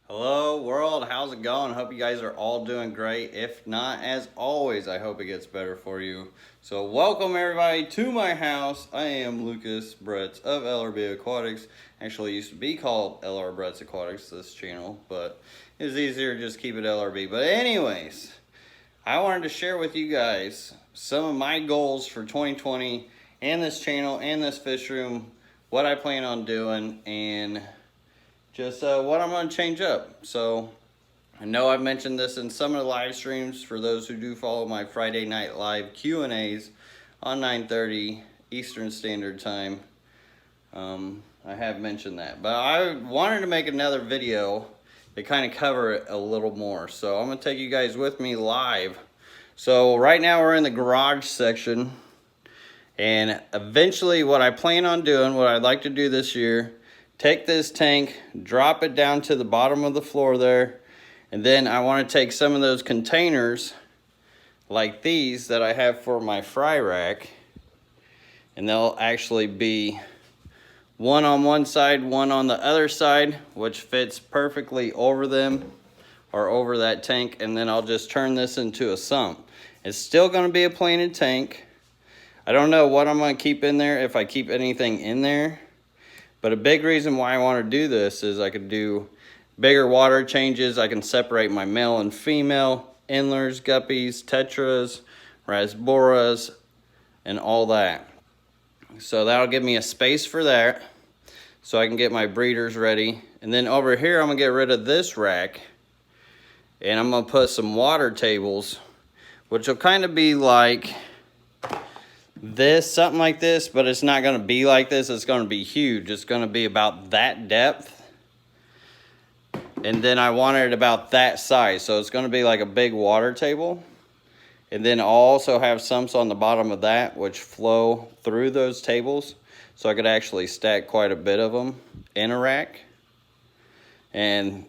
Hello world, how's it going? Hope you guys are all doing great. If not, as always, I hope it gets better for you. So welcome everybody to my house. I am Lucas Bretz of LRB Aquatics. Actually used to be called LR Bretz Aquatics, this channel, but it's easier to just keep it LRB. But anyways, I wanted to share with you guys some of my goals for 2020 and this channel and this fish room, what I plan on doing, and just what I'm going to change up. So I know I've mentioned this in some of the live streams for those who do follow my Friday night live Q&As on 9:30 Eastern Standard Time. I have mentioned that, but I wanted to make another video to kind of cover it a little more. So I'm going to take you guys with me live. So right now we're in the garage section, and eventually what I plan on doing, what I'd like to do this year, take this tank, drop it down to the bottom of the floor there, and then I want to take some of those containers like these that I have for my fry rack, and they'll actually be one on one side, one on the other side, which fits perfectly over them or over that tank, and then I'll just turn this into a sump. It's still going to be a planted tank. I don't know what I'm going to keep in there, if I keep anything in there. But a big reason why I want to do this is I could do bigger water changes. I can separate my male and female endlers, guppies, tetras, rasboras, and all that. So that'll give me a space for that, so I can get my breeders ready. And then over here, I'm going to get rid of this rack, and I'm going to put some water tables, which will kind of be like this, something like this, but it's not going to be like this. It's going to be huge. It's going to be about that depth, and then I want it about that size, so it's going to be like a big water table. And then I'll also have sumps on the bottom of that which flow through those tables, so I could actually stack quite a bit of them in a rack. And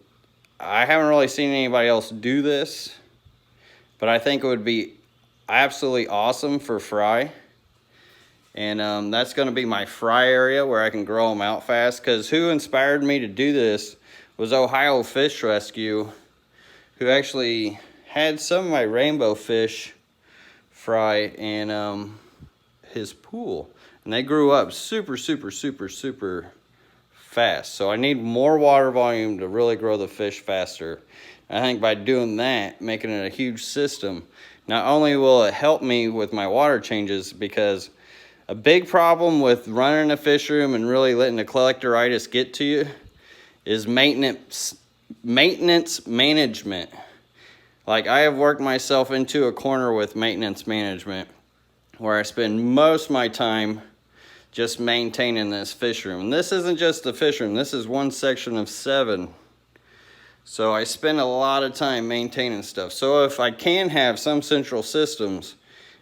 I haven't really seen anybody else do this, but I think it would be absolutely awesome for fry. And that's going to be my fry area where I can grow them out fast. Because who inspired me to do this was Ohio Fish Rescue, who actually had some of my rainbow fish fry in his pool. And they grew up super fast. So I need more water volume to really grow the fish faster. I think by doing that, making it a huge system, not only will it help me with my water changes, because a big problem with running a fish room and really letting the collectoritis get to you is maintenance management. Like, I have worked myself into a corner with maintenance management, where I spend most of my time just maintaining this fish room. And this isn't just the fish room, this is one section of 7. So I spend a lot of time maintaining stuff. So if I can have some central systems,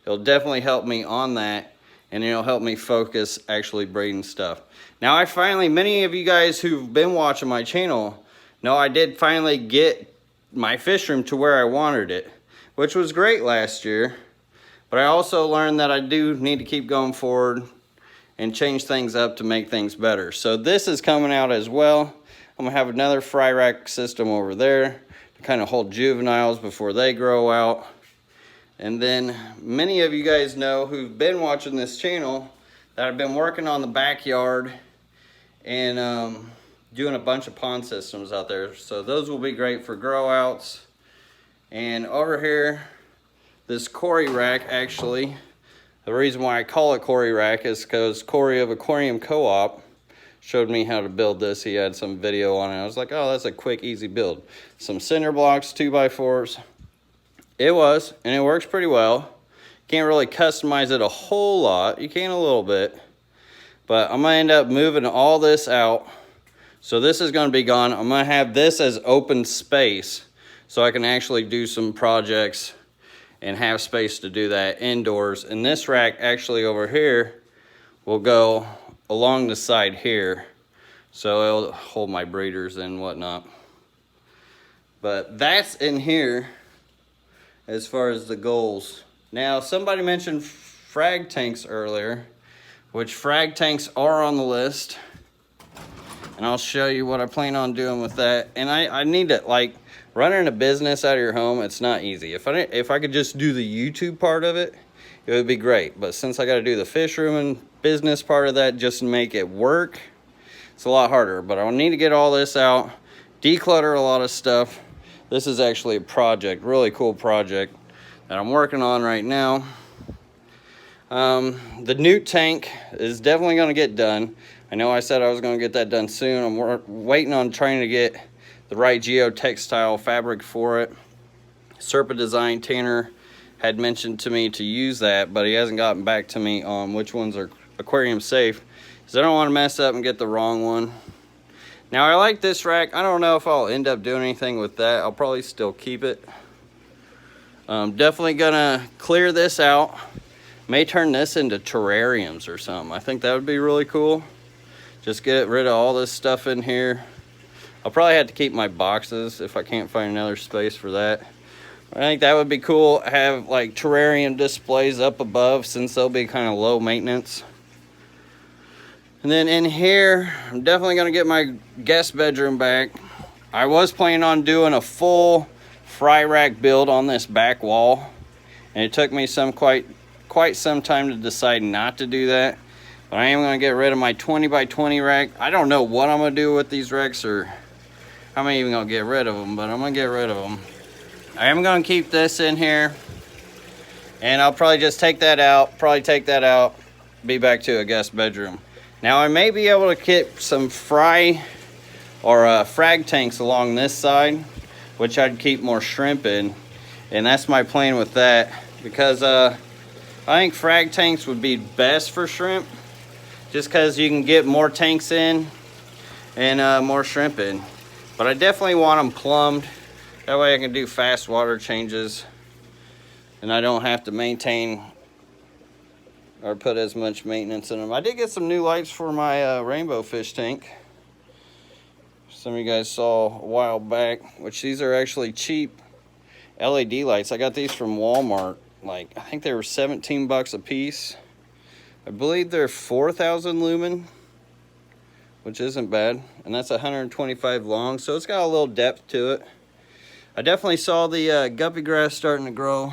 it'll definitely help me on that. And it'll help me focus actually breeding stuff. Now, many of you guys who've been watching my channel know I did finally get my fish room to where I wanted it, which was great last year. But I also learned that I do need to keep going forward and change things up to make things better. So this is coming out as well. I'm gonna have another fry rack system over there to kind of hold juveniles before they grow out. And then many of you guys know who've been watching this channel that I've been working on the backyard and doing a bunch of pond systems out there. So those will be great for grow outs. And over here, this Corey rack, actually, the reason why I call it Corey rack is because Corey of Aquarium Co-op showed me how to build this. He had some video on it. I was like, oh, that's a quick, easy build. Some cinder blocks, 2x4s. It was, and it works pretty well. Can't really customize it a whole lot. You can a little bit. But I'm going to end up moving all this out. So this is going to be gone. I'm going to have this as open space, so I can actually do some projects and have space to do that indoors. And this rack actually over here will go along the side here, so it'll hold my breeders and whatnot. But that's in here as far as the goals. Now, somebody mentioned frag tanks earlier, which frag tanks are on the list. and I'll show you what I plan on doing with that. And I need to, like, running a business out of your home, it's not easy. If I could just do the YouTube part of it, it would be great. But since I got to do the fish room and business part of that just to make it work, it's a lot harder. But I need to get all this out, declutter a lot of stuff. This is actually a project, really cool project that I'm working on right now. The newt tank is definitely going to get done. I know I said I was going to get that done soon. I'm waiting on trying to get the right geotextile fabric for it. Serpa Design Tanner had mentioned to me to use that, but he hasn't gotten back to me on which ones are aquarium safe, because I don't want to mess up and get the wrong one. Now, I like this rack. I don't know if I'll end up doing anything with that. I'll probably still keep it. Definitely gonna clear this out. May turn this into terrariums or something. I think that would be really cool. Just get rid of all this stuff in here. I'll probably have to keep my boxes if I can't find another space for that. I think that would be cool. Have like terrarium displays up above, since they'll be kind of low maintenance. And then in here, I'm definitely gonna get my guest bedroom back. I was planning on doing a full fry rack build on this back wall, and it took me quite some time to decide not to do that. But I am gonna get rid of my 20 by 20 rack. I don't know what I'm gonna do with these racks or how am I even gonna get rid of them, but I'm gonna get rid of them. I am gonna keep this in here, and I'll probably just take that out, be back to a guest bedroom. Now I may be able to get some fry or frag tanks along this side, which I'd keep more shrimp in, and that's my plan with that, because I think frag tanks would be best for shrimp, just because you can get more tanks in and more shrimp in. But I definitely want them plumbed. That way I can do fast water changes and I don't have to maintain or put as much maintenance in them. I did get some new lights for my rainbow fish tank. Some of you guys saw a while back, which these are actually cheap LED lights. I got these from Walmart. Like, I think they were 17 bucks a piece. I believe they're 4,000 lumen, which isn't bad. And that's 125 long, so it's got a little depth to it. I definitely saw the guppy grass starting to grow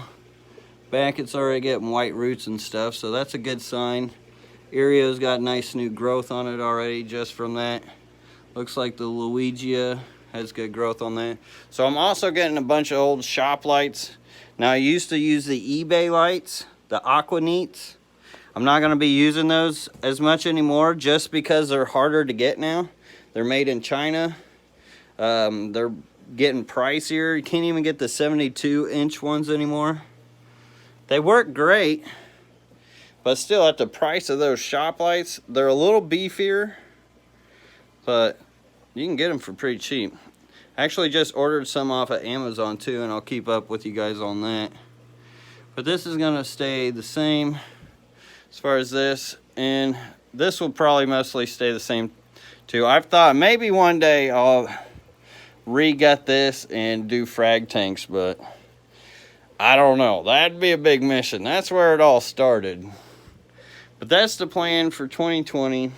back. It's already getting white roots and stuff, so that's a good sign. Erio's got nice new growth on it already just from that. Looks like the Luigia has good growth on that. So I'm also getting a bunch of old shop lights. Now, I used to use the eBay lights, the Aquatics. I'm not gonna be using those as much anymore just because they're harder to get now. They're made in China. They're getting pricier. You can't even get the 72-inch ones anymore. They work great, but still at the price of those shop lights, they're a little beefier, but you can get them for pretty cheap. I actually just ordered some off of Amazon too, and I'll keep up with you guys on that. But this is gonna stay the same as far as this, and this will probably mostly stay the same too. I've thought maybe one day I'll re-gut this and do frag tanks, but I don't know. That'd be a big mission. That's where it all started. But that's the plan for 2020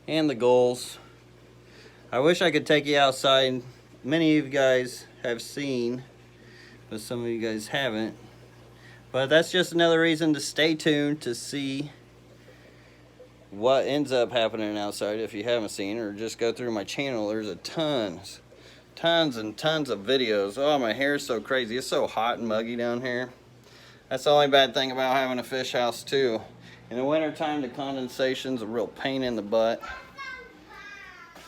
and the goals. I wish I could take you outside. Many of you guys have seen, but some of you guys haven't. But that's just another reason to stay tuned to see what ends up happening outside if you haven't seen, or just go through my channel. There's a tons and tons of videos. Oh, my hair is so crazy. It's so hot and muggy down here. That's the only bad thing about having a fish house too. In the wintertime, the condensation's a real pain in the butt.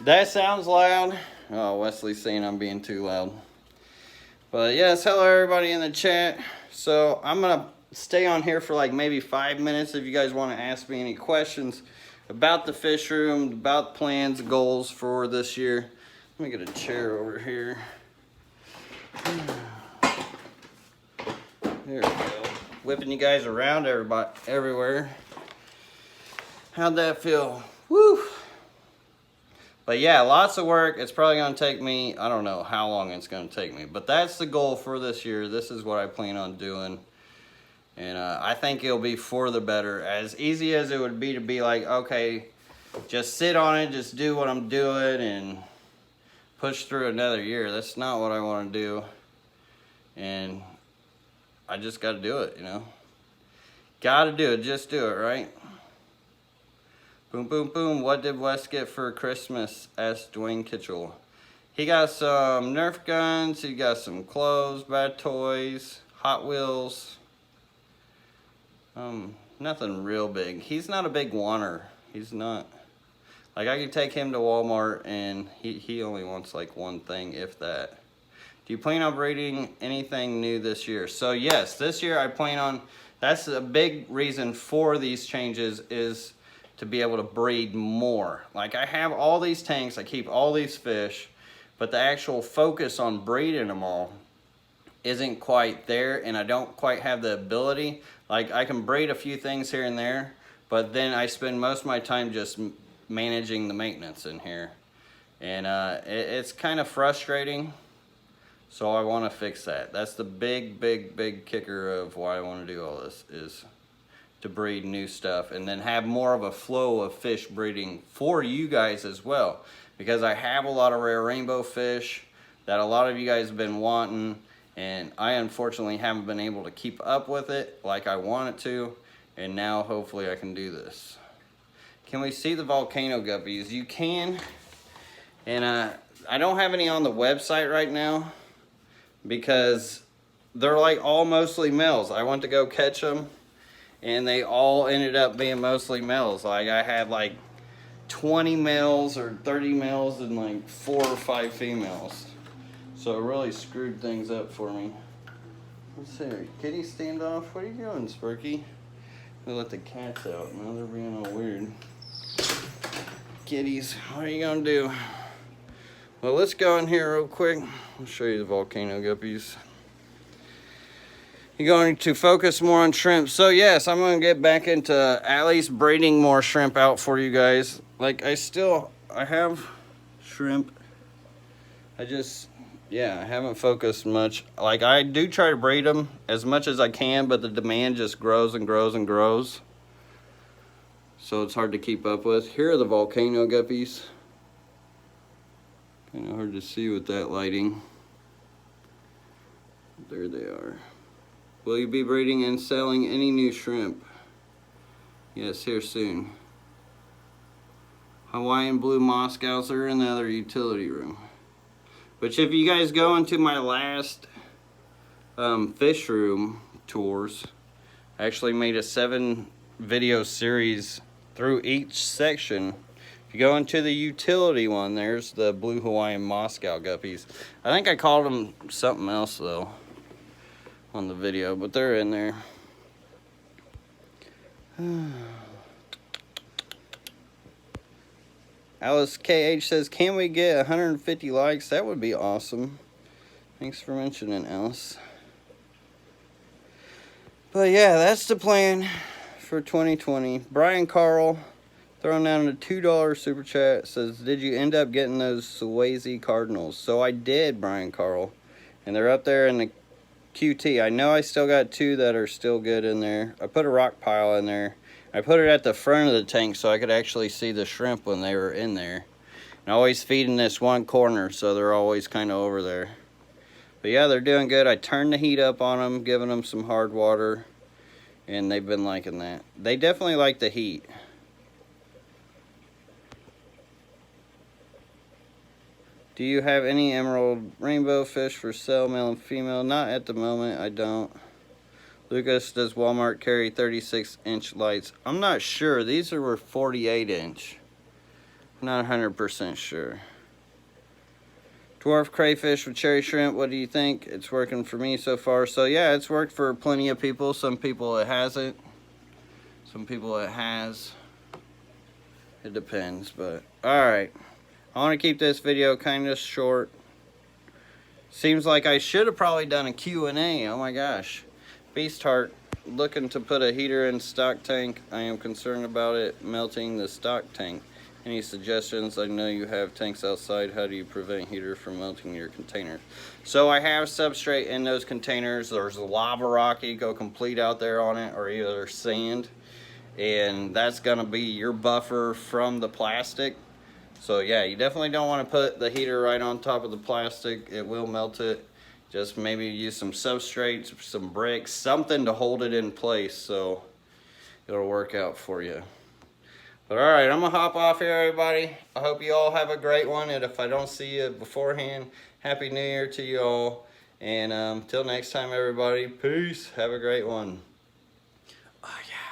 That sounds loud. Oh, Wesley's saying I'm being too loud. But yes, hello everybody in the chat. So I'm gonna stay on here for like maybe 5 minutes if you guys want to ask me any questions about the fish room, about plans, goals for this year. Let me get a chair over here. There we go. Whipping you guys around everywhere. How'd that feel? Woo! But yeah, lots of work. It's probably going to take me, I don't know how long it's going to take me. But that's the goal for this year. This is what I plan on doing. And I think it'll be for the better. As easy as it would be to be like, okay, just sit on it, just do what I'm doing and push through another year. That's not what I want to do. And I just got to do it, you know. Got to do it. Just do it, right? Boom, boom, boom. What did Wes get for Christmas? Asked Dwayne Kitchell. He got some Nerf guns. He got some clothes, bad toys, Hot Wheels. Nothing real big. He's not a big wanter. He's not. Like, I could take him to Walmart and he only wants like one thing, if that. Do you plan on breeding anything new this year? So yes, this year I plan on, that's a big reason for these changes, is to be able to breed more. Like, I have all these tanks, I keep all these fish, but the actual focus on breeding them all isn't quite there, and I don't quite have the ability. Like, I can breed a few things here and there, but then I spend most of my time just managing the maintenance in here. And it's kind of frustrating. So I want to fix that. That's the big kicker of why I want to do all this, is to breed new stuff and then have more of a flow of fish breeding for you guys as well. Because I have a lot of rare rainbow fish that a lot of you guys have been wanting, and I unfortunately haven't been able to keep up with it like I wanted to, and now hopefully I can do this. Can we see the volcano guppies? You can, and I don't have any on the website right now, because they're like all mostly males. I went to go catch them and they all ended up being mostly males. Like, I had like 20 males or 30 males and like 4 or 5 females. So it really screwed things up for me. Let's see, kitty stand off. What are you doing, Sparky? We let the cats out. Now they're being all weird. Kitties, what are you gonna do? Well, let's go in here real quick. I'll show you the volcano guppies. You're going to focus more on shrimp. So yes, I'm going to get back into at least breeding more shrimp out for you guys. Like, I have shrimp. I haven't focused much. Like, I do try to breed them as much as I can, but the demand just grows and grows and grows. So it's hard to keep up with. Here are the volcano guppies. Kind of hard to see with that lighting. There they are. Will you be breeding and selling any new shrimp? Yes, here soon. Hawaiian blue Moscows are in the other utility room. Which, if you guys go into my last fish room tours, I actually made a 7-video series through each section. If you go into the utility one, there's the blue Hawaiian Moscow guppies. I think I called them something else though on the video, but they're in there. Alice KH says, can we get 150 likes? That would be awesome. Thanks for mentioning, Alice. But yeah, that's the plan for 2020. Brian Carl throwing down a $2 super chat, says, did you end up getting those Swayze Cardinals? So I did, Brian Carl, and they're up there in the QT. I know I still got 2 that are still good in there. I put a rock pile in there. I put it at the front of the tank so I could actually see the shrimp when they were in there. And I always feed in this one corner, so they're always kind of over there. But yeah, they're doing good. I turned the heat up on them, giving them some hard water, and they've been liking that. They definitely like the heat. Do you have any emerald rainbow fish for sale, male and female? Not at the moment, I don't. Lucas, does Walmart carry 36-inch lights? I'm not sure. These were 48-inch. Not 100% sure. Dwarf crayfish with cherry shrimp, what do you think? It's working for me so far. So yeah, it's worked for plenty of people. Some people it hasn't. Some people it has. It depends, but alright. I want to keep this video kind of short. Seems like I should have probably done a Q&A. Oh my gosh. Beast Heart, looking to put a heater in stock tank. I am concerned about it melting the stock tank. Any suggestions? I know you have tanks outside. How do you prevent heater from melting your containers? So I have substrate in those containers. There's a lava rock you go complete out there on it, or either sand. and that's gonna be your buffer from the plastic. So yeah, you definitely don't want to put the heater right on top of the plastic. It will melt it. Just maybe use some substrates, some bricks, something to hold it in place so it'll work out for you. But all right, I'm gonna hop off here, everybody. I hope you all have a great one, and if I don't see you beforehand, Happy New Year to you all. And till next time, everybody, peace. Have a great one. Oh, yeah.